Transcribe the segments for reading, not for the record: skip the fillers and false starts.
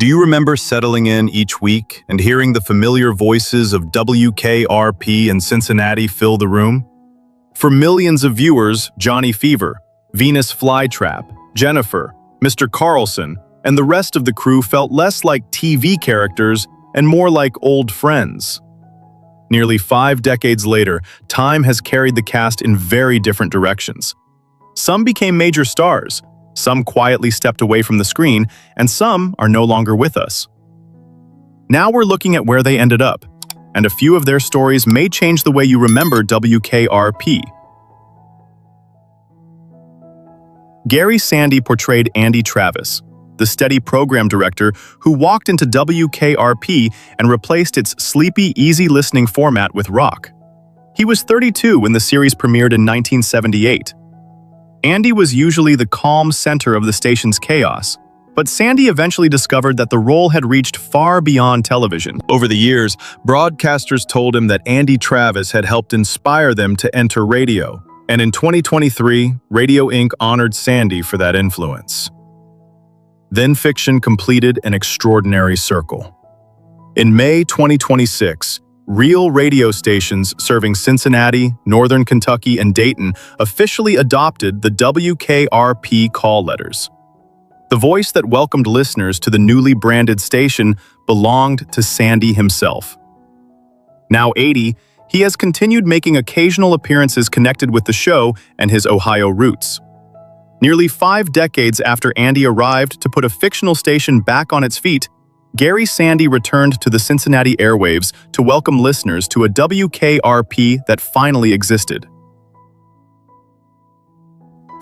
Do you remember settling in each week and hearing the familiar voices of WKRP in Cincinnati fill the room? For millions of viewers, Johnny Fever, Venus Flytrap, Jennifer, Mr. Carlson, and the rest of the crew felt less like TV characters and more like old friends. Nearly 5 decades later, time has carried the cast in very different directions. Some became major stars, some quietly stepped away from the screen, and some are no longer with us. Now we're looking at where they ended up, and a few of their stories may change the way you remember WKRP. Gary Sandy portrayed Andy Travis, the steady program director who walked into WKRP and replaced its sleepy, easy-listening format with rock. He was 32 when the series premiered in 1978. Andy was usually the calm center of the station's chaos, but Sandy eventually discovered that the role had reached far beyond television. Over the years, broadcasters told him that Andy Travis had helped inspire them to enter radio, and in 2023, Radio Inc. honored Sandy for that influence. Then fiction completed an extraordinary circle. In May 2026, real radio stations serving Cincinnati, Northern Kentucky, and Dayton officially adopted the WKRP call letters. The voice that welcomed listeners to the newly branded station belonged to Sandy himself. Now 80, he has continued making occasional appearances connected with the show and his Ohio roots. Nearly 5 decades after Andy arrived to put a fictional station back on its feet, Gary Sandy returned to the Cincinnati airwaves to welcome listeners to a WKRP that finally existed.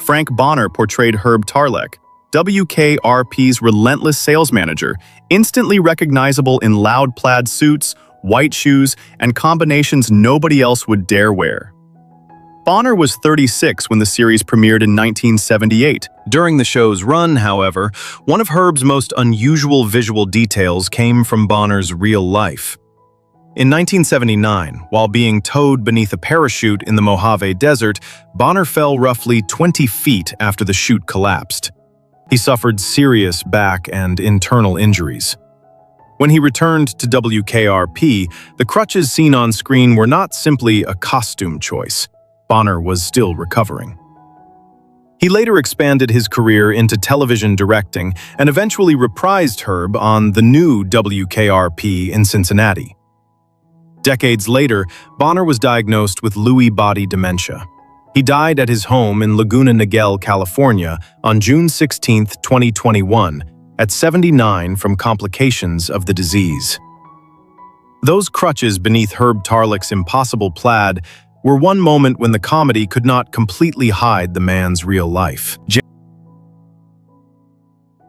Frank Bonner portrayed Herb Tarlek, WKRP's relentless sales manager, instantly recognizable in loud plaid suits, white shoes, and combinations nobody else would dare wear. Bonner was 36 when the series premiered in 1978. During the show's run, however, one of Herb's most unusual visual details came from Bonner's real life. In 1979, while being towed beneath a parachute in the Mojave Desert, Bonner fell roughly 20 feet after the chute collapsed. He suffered serious back and internal injuries. When he returned to WKRP, the crutches seen on screen were not simply a costume choice. Bonner was still recovering. He later expanded his career into television directing and eventually reprised Herb on the new WKRP in Cincinnati. Decades later, Bonner was diagnosed with Lewy body dementia. He died at his home in Laguna Niguel, California, on June 16, 2021, at 79 from complications of the disease. Those crutches beneath Herb Tarlek's impossible plaid were one moment when the comedy could not completely hide the man's real life.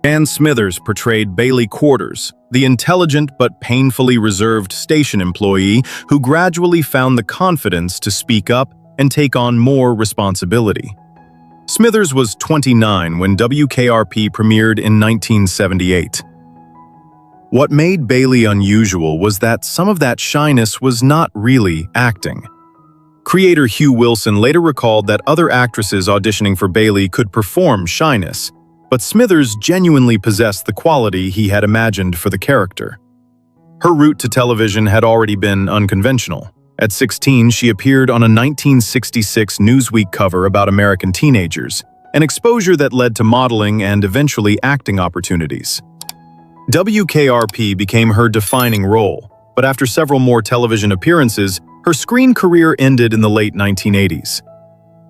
Jan Smithers portrayed Bailey Quarters, the intelligent but painfully reserved station employee who gradually found the confidence to speak up and take on more responsibility. Smithers was 29 when WKRP premiered in 1978. What made Bailey unusual was that some of that shyness was not really acting. Creator Hugh Wilson later recalled that other actresses auditioning for Bailey could perform shyness, but Smithers genuinely possessed the quality he had imagined for the character. Her route to television had already been unconventional. At 16, she appeared on a 1966 Newsweek cover about American teenagers, an exposure that led to modeling and eventually acting opportunities. WKRP became her defining role, but after several more television appearances, her screen career ended in the late 1980s.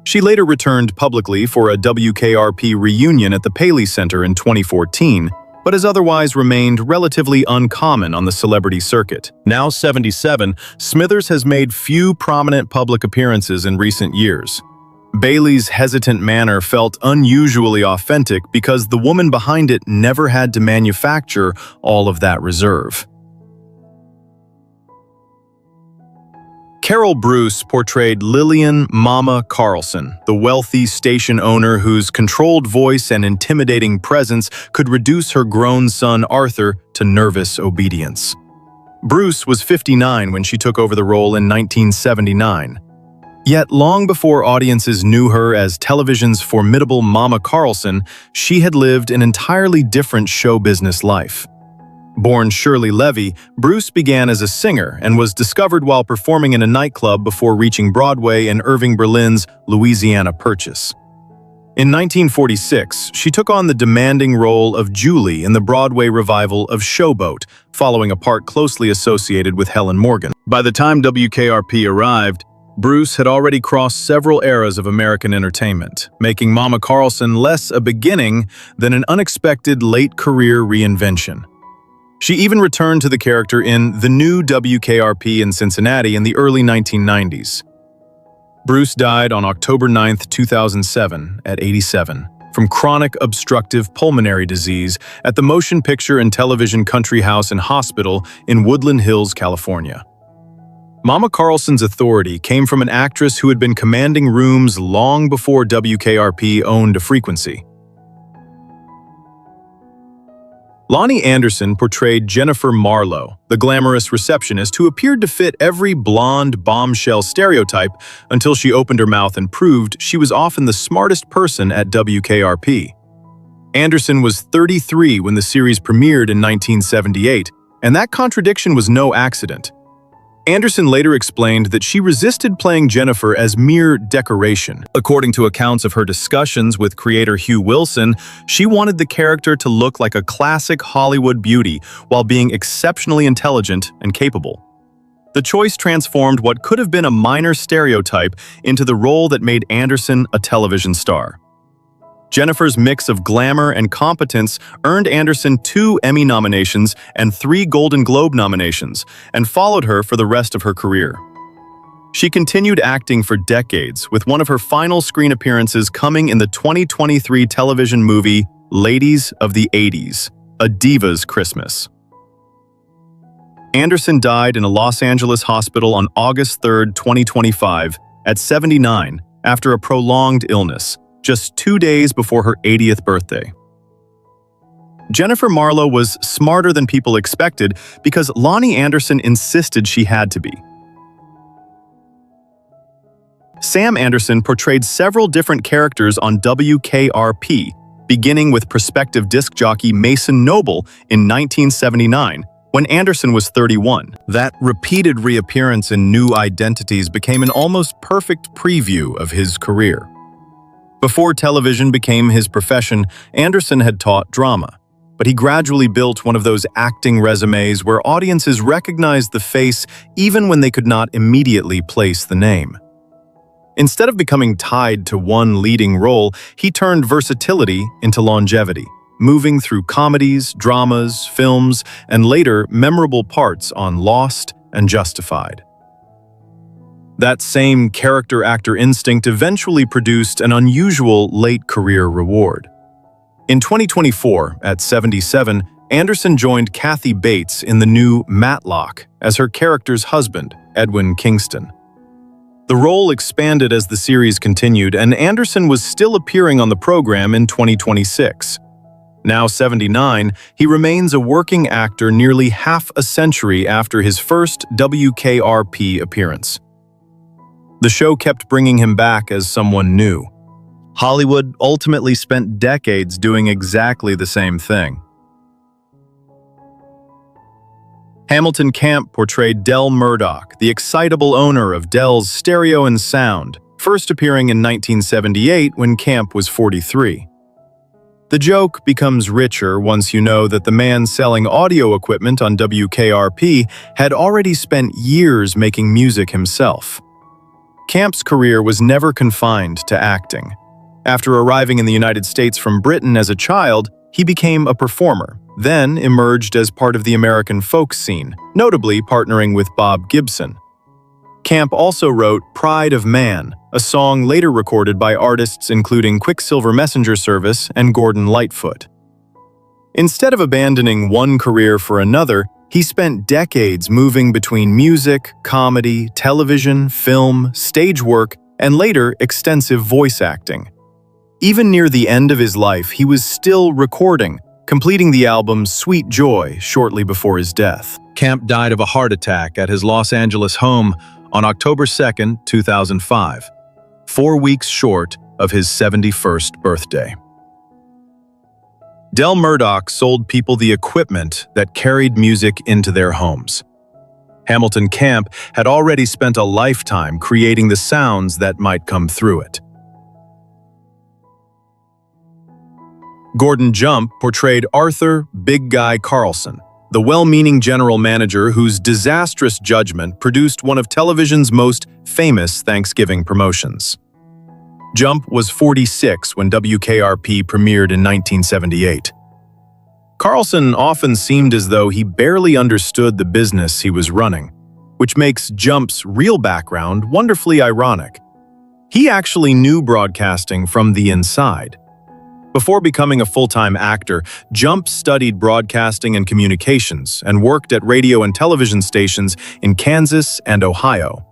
She later returned publicly for a WKRP reunion at the Paley Center in 2014, but has otherwise remained relatively uncommon on the celebrity circuit. Now 77, Smithers has made few prominent public appearances in recent years. Bailey's hesitant manner felt unusually authentic because the woman behind it never had to manufacture all of that reserve. Carol Bruce portrayed Lillian "Mama" Carlson, the wealthy station owner whose controlled voice and intimidating presence could reduce her grown son Arthur to nervous obedience. Bruce was 59 when she took over the role in 1979. Yet long before audiences knew her as television's formidable Mama Carlson, she had lived an entirely different show business life. Born Shirley Levy, Bruce began as a singer and was discovered while performing in a nightclub before reaching Broadway in Irving Berlin's Louisiana Purchase. In 1946, she took on the demanding role of Julie in the Broadway revival of Showboat, following a part closely associated with Helen Morgan. By the time WKRP arrived, Bruce had already crossed several eras of American entertainment, making Mama Carlson less a beginning than an unexpected late-career reinvention. She even returned to the character in the new WKRP in Cincinnati in the early 1990s. Bruce died on October 9, 2007, at 87, from chronic obstructive pulmonary disease at the Motion Picture and Television Country House and Hospital in Woodland Hills, California. Mama Carlson's authority came from an actress who had been commanding rooms long before WKRP owned a frequency. Loni Anderson portrayed Jennifer Marlowe, the glamorous receptionist who appeared to fit every blonde bombshell stereotype until she opened her mouth and proved she was often the smartest person at WKRP. Anderson was 33 when the series premiered in 1978, and that contradiction was no accident. Anderson later explained that she resisted playing Jennifer as mere decoration. According to accounts of her discussions with creator Hugh Wilson, she wanted the character to look like a classic Hollywood beauty while being exceptionally intelligent and capable. The choice transformed what could have been a minor stereotype into the role that made Anderson a television star. Jennifer's mix of glamour and competence earned Anderson 2 Emmy nominations and 3 Golden Globe nominations, and followed her for the rest of her career. She continued acting for decades, with one of her final screen appearances coming in the 2023 television movie Ladies of the 80s, A Diva's Christmas. Anderson died in a Los Angeles hospital on August 3, 2025, at 79, after a prolonged illness, just 2 days before her 80th birthday. Jennifer Marlowe was smarter than people expected because Loni Anderson insisted she had to be. Sam Anderson portrayed several different characters on WKRP, beginning with prospective disc jockey Mason Noble in 1979, when Anderson was 31. That repeated reappearance in new identities became an almost perfect preview of his career. Before television became his profession, Anderson had taught drama, but he gradually built one of those acting resumes where audiences recognized the face even when they could not immediately place the name. Instead of becoming tied to one leading role, he turned versatility into longevity, moving through comedies, dramas, films, and later memorable parts on Lost and Justified. That same character-actor instinct eventually produced an unusual late career reward. In 2024, at 77, Anderson joined Kathy Bates in the new Matlock as her character's husband, Edwin Kingston. The role expanded as the series continued, and Anderson was still appearing on the program in 2026. Now 79, he remains a working actor nearly half a century after his first WKRP appearance. The show kept bringing him back as someone new. Hollywood ultimately spent decades doing exactly the same thing. Hamilton Camp portrayed Del Murdock, the excitable owner of Dell's Stereo and Sound, first appearing in 1978 when Camp was 43. The joke becomes richer once you know that the man selling audio equipment on WKRP had already spent years making music himself. Camp's career was never confined to acting. After arriving in the United States from Britain as a child, he became a performer, then emerged as part of the American folk scene, notably partnering with Bob Gibson. Camp also wrote Pride of Man, a song later recorded by artists including Quicksilver Messenger Service and Gordon Lightfoot. Instead of abandoning one career for another, he spent decades moving between music, comedy, television, film, stage work, and later extensive voice acting. Even near the end of his life, he was still recording, completing the album Sweet Joy shortly before his death. Camp died of a heart attack at his Los Angeles home on October 2, 2005, 4 weeks short of his 71st birthday. Del Murdock sold people the equipment that carried music into their homes. Hamilton Camp had already spent a lifetime creating the sounds that might come through it. Gordon Jump portrayed Arthur Big Guy Carlson, the well-meaning general manager whose disastrous judgment produced one of television's most famous Thanksgiving promotions. Jump was 46 when WKRP premiered in 1978. Carlson often seemed as though he barely understood the business he was running, which makes Jump's real background wonderfully ironic. He actually knew broadcasting from the inside. Before becoming a full-time actor, Jump studied broadcasting and communications and worked at radio and television stations in Kansas and Ohio.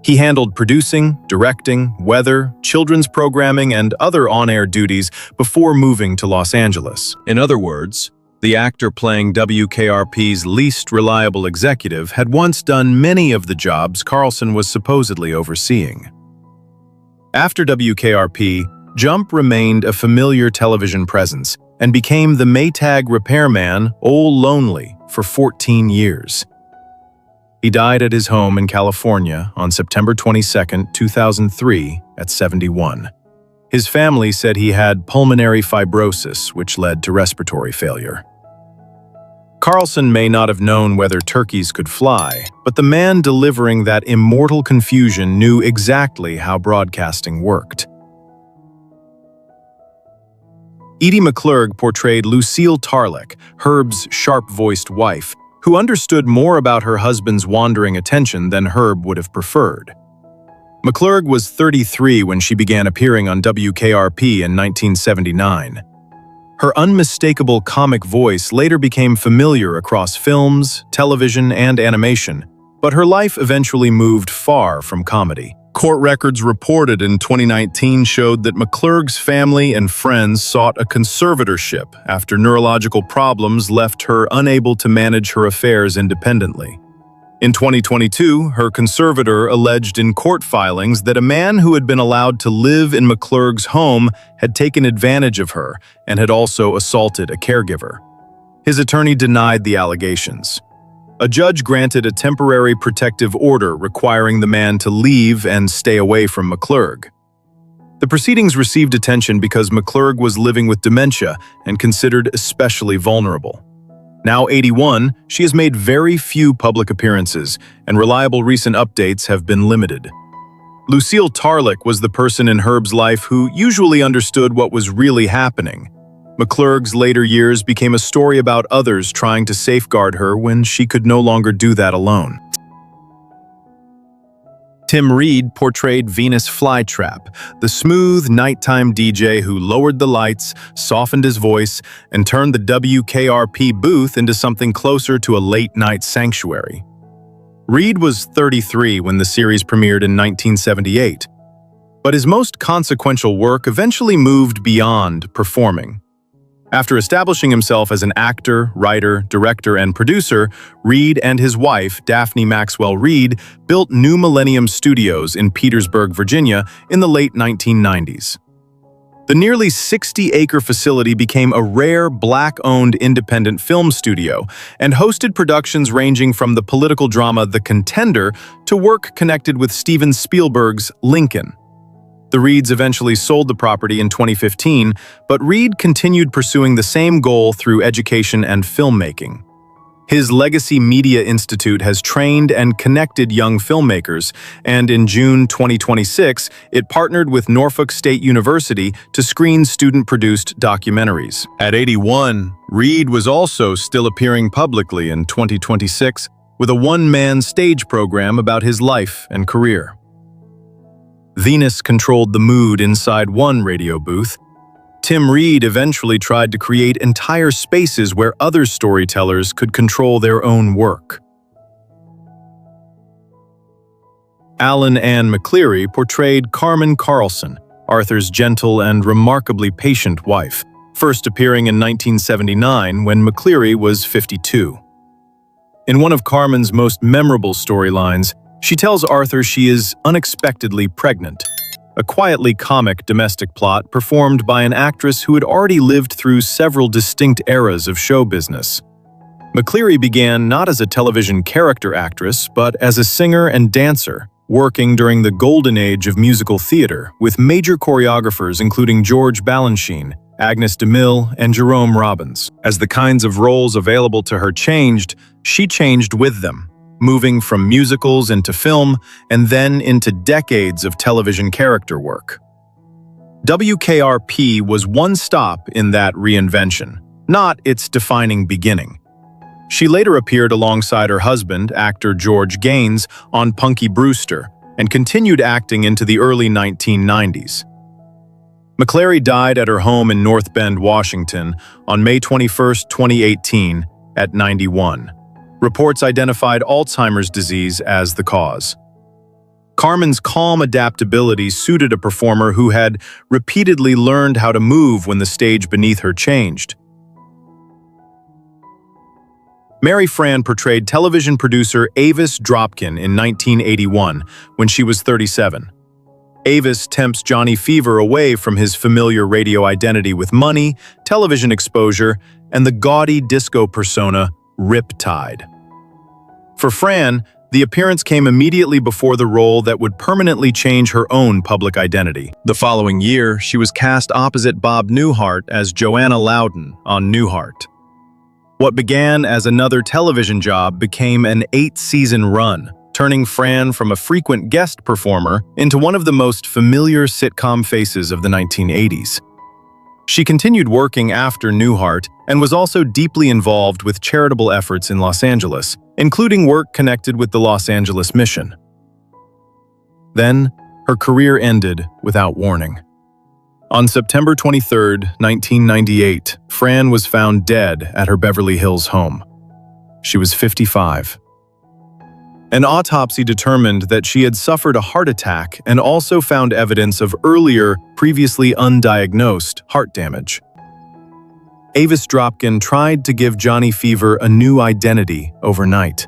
He handled producing, directing, weather, children's programming, and other on-air duties before moving to Los Angeles. In other words, the actor playing WKRP's least reliable executive had once done many of the jobs Carlson was supposedly overseeing. After WKRP, Jump remained a familiar television presence and became the Maytag repairman Ol' Lonely for 14 years. He died at his home in California on September 22, 2003, at 71. His family said he had pulmonary fibrosis, which led to respiratory failure. Carlson may not have known whether turkeys could fly, but the man delivering that immortal confusion knew exactly how broadcasting worked. Edie McClurg portrayed Lucille Tarlek, Herb's sharp-voiced wife, who understood more about her husband's wandering attention than Herb would have preferred. McClurg was 33 when she began appearing on WKRP in 1979. Her unmistakable comic voice later became familiar across films, television, and animation, but her life eventually moved far from comedy. Court records reported in 2019 showed that McClurg's family and friends sought a conservatorship after neurological problems left her unable to manage her affairs independently. In 2022, her conservator alleged in court filings that a man who had been allowed to live in McClurg's home had taken advantage of her and had also assaulted a caregiver. His attorney denied the allegations. A judge granted a temporary protective order requiring the man to leave and stay away from McClurg. The proceedings received attention because McClurg was living with dementia and considered especially vulnerable. Now 81, she has made very few public appearances, and reliable recent updates have been limited. Lucille Tarlek was the person in Herb's life who usually understood what was really happening. McClurg's later years became a story about others trying to safeguard her when she could no longer do that alone. Tim Reid portrayed Venus Flytrap, the smooth, nighttime DJ who lowered the lights, softened his voice, and turned the WKRP booth into something closer to a late-night sanctuary. Reid was 33 when the series premiered in 1978, but his most consequential work eventually moved beyond performing. After establishing himself as an actor, writer, director, and producer, Reid and his wife, Daphne Maxwell Reid, built New Millennium Studios in Petersburg, Virginia, in the late 1990s. The nearly 60-acre facility became a rare, Black-owned independent film studio and hosted productions ranging from the political drama The Contender to work connected with Steven Spielberg's Lincoln. The Reids eventually sold the property in 2015, but Reid continued pursuing the same goal through education and filmmaking. His Legacy Media Institute has trained and connected young filmmakers, and in June 2026, it partnered with Norfolk State University to screen student-produced documentaries. At 81, Reid was also still appearing publicly in 2026 with a one-man stage program about his life and career. Venus controlled the mood inside one radio booth. Tim Reid eventually tried to create entire spaces where other storytellers could control their own work. Allyn Ann McLerie portrayed Carmen Carlson, Arthur's gentle and remarkably patient wife, first appearing in 1979 when McLerie was 52. In one of Carmen's most memorable storylines, she tells Arthur she is unexpectedly pregnant. a quietly comic domestic plot performed by an actress who had already lived through several distinct eras of show business. McLerie began not as a television character actress, but as a singer and dancer, working during the golden age of musical theater with major choreographers including George Balanchine, Agnes DeMille, and Jerome Robbins. As the kinds of roles available to her changed, she changed with them, moving from musicals into film and then into decades of television character work. WKRP was one stop in that reinvention, not its defining beginning. She later appeared alongside her husband, actor George Gaines, on Punky Brewster, and continued acting into the early 1990s. McLerie died at her home in North Bend, Washington, on May 21, 2018, at 91. Reports identified Alzheimer's disease as the cause. Carmen's calm adaptability suited a performer who had repeatedly learned how to move when the stage beneath her changed. Mary Frann portrayed television producer Avis Dropkin in 1981 when she was 37. Avis tempts Johnny Fever away from his familiar radio identity with money, television exposure, and the gaudy disco persona Riptide. For Frann, the appearance came immediately before the role that would permanently change her own public identity. The following year, she was cast opposite Bob Newhart as Joanna Loudon on Newhart. What began as another television job became an 8-season run, turning Frann from a frequent guest performer into one of the most familiar sitcom faces of the 1980s. She continued working after Newhart and was also deeply involved with charitable efforts in Los Angeles, including work connected with the Los Angeles Mission. Then, her career ended without warning. On September 23, 1998, Frann was found dead at her Beverly Hills home. She was 55. An autopsy determined that she had suffered a heart attack and also found evidence of earlier, previously undiagnosed heart damage. Avis Dropkin tried to give Johnny Fever a new identity overnight.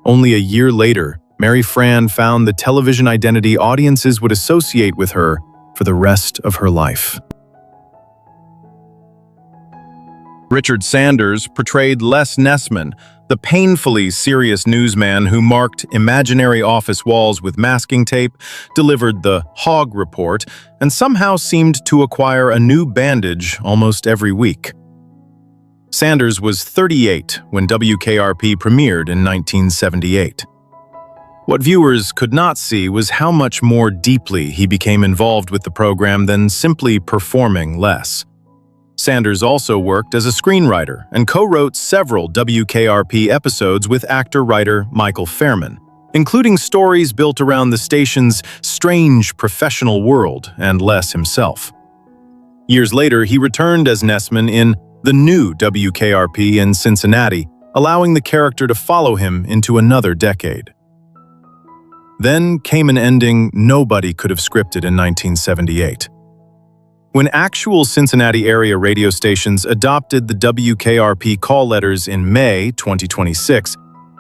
Only a year later, Mary Frann found the television identity audiences would associate with her for the rest of her life. Richard Sanders portrayed Les Nessman, the painfully serious newsman who marked imaginary office walls with masking tape, delivered the Hog Report, and somehow seemed to acquire a new bandage almost every week. Sanders was 38 when WKRP premiered in 1978. What viewers could not see was how much more deeply he became involved with the program than simply performing Les. Sanders also worked as a screenwriter and co-wrote several WKRP episodes with actor-writer Michael Fairman, including stories built around the station's strange professional world and Les himself. Years later, he returned as Nessman in the new WKRP in Cincinnati, allowing the character to follow him into another decade. Then came an ending nobody could have scripted in 1978. When actual Cincinnati area radio stations adopted the WKRP call letters in May 2026,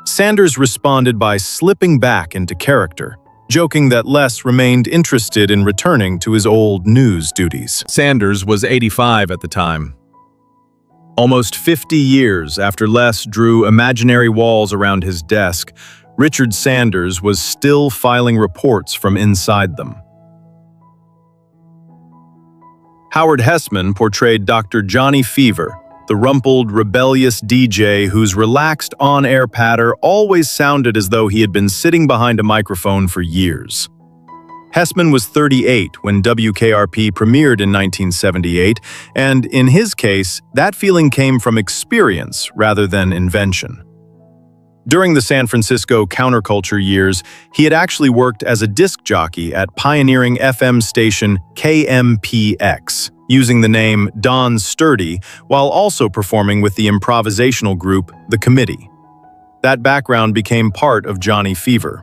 Sanders responded by slipping back into character, joking that Les remained interested in returning to his old news duties. Sanders was 85 at the time. Almost 50 years after Les drew imaginary walls around his desk, Richard Sanders was still filing reports from inside them. Howard Hesseman portrayed Dr. Johnny Fever, the rumpled, rebellious DJ whose relaxed on-air patter always sounded as though he had been sitting behind a microphone for years. Hesseman was 38 when WKRP premiered in 1978, and in his case, that feeling came from experience rather than invention. During the San Francisco counterculture years, he had actually worked as a disc jockey at pioneering FM station KMPX, using the name Don Sturdy, while also performing with the improvisational group The Committee. That background became part of Johnny Fever.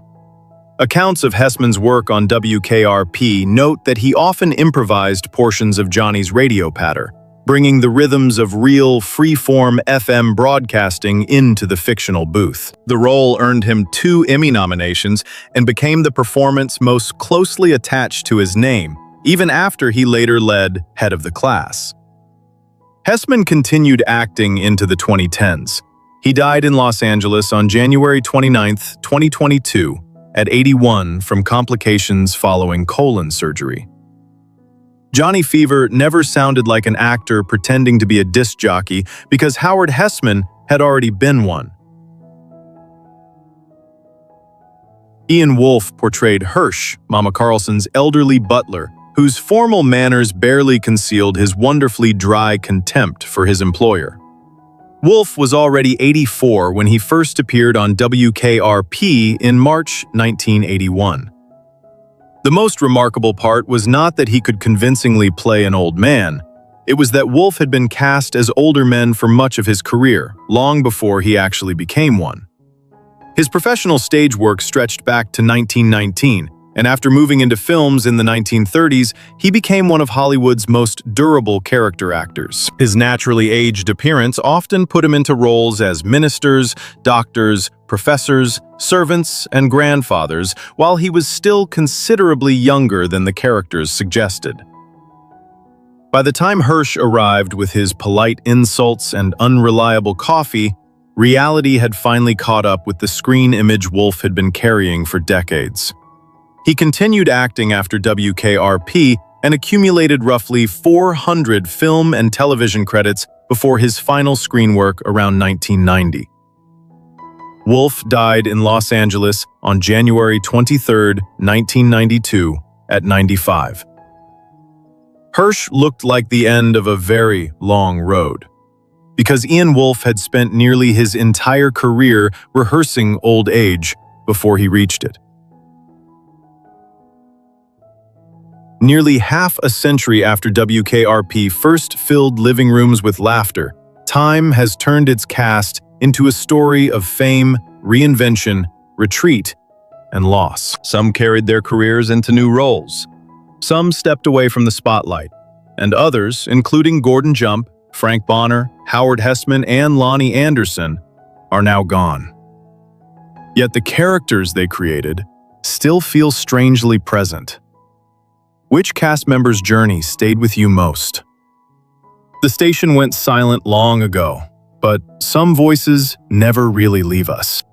Accounts of Hesseman's work on WKRP note that he often improvised portions of Johnny's radio patter, bringing the rhythms of real, free-form FM broadcasting into the fictional booth. The role earned him 2 Emmy nominations and became the performance most closely attached to his name, even after he later led Head of the Class. Hesseman continued acting into the 2010s. He died in Los Angeles on January 29, 2022, at 81 from complications following colon surgery. Johnny Fever never sounded like an actor pretending to be a disc jockey because Howard Hesseman had already been one. Ian Wolfe portrayed Hirsch, Mama Carlson's elderly butler, whose formal manners barely concealed his wonderfully dry contempt for his employer. Wolfe was already 84 when he first appeared on WKRP in March 1981. The most remarkable part was not that he could convincingly play an old man. It was that Wolfe had been cast as older men for much of his career, long before he actually became one. His professional stage work stretched back to 1919, and after moving into films in the 1930s, he became one of Hollywood's most durable character actors. His naturally aged appearance often put him into roles as ministers, doctors, professors, servants, and grandfathers, while he was still considerably younger than the characters suggested. By the time Hirsch arrived with his polite insults and unreliable coffee, reality had finally caught up with the screen image Wolfe had been carrying for decades. He continued acting after WKRP and accumulated roughly 400 film and television credits before his final screen work around 1990. Wolfe died in Los Angeles on January 23, 1992, at 95. Hirsch looked like the end of a very long road, because Ian Wolfe had spent nearly his entire career rehearsing old age before he reached it. Nearly half a century after WKRP first filled living rooms with laughter, time has turned its cast into a story of fame, reinvention, retreat, and loss. Some carried their careers into new roles. Some stepped away from the spotlight, and others, including Gordon Jump, Frank Bonner, Howard Hesseman, and Loni Anderson, are now gone. Yet the characters they created still feel strangely present. Which cast member's journey stayed with you most? The station went silent long ago, but some voices never really leave us.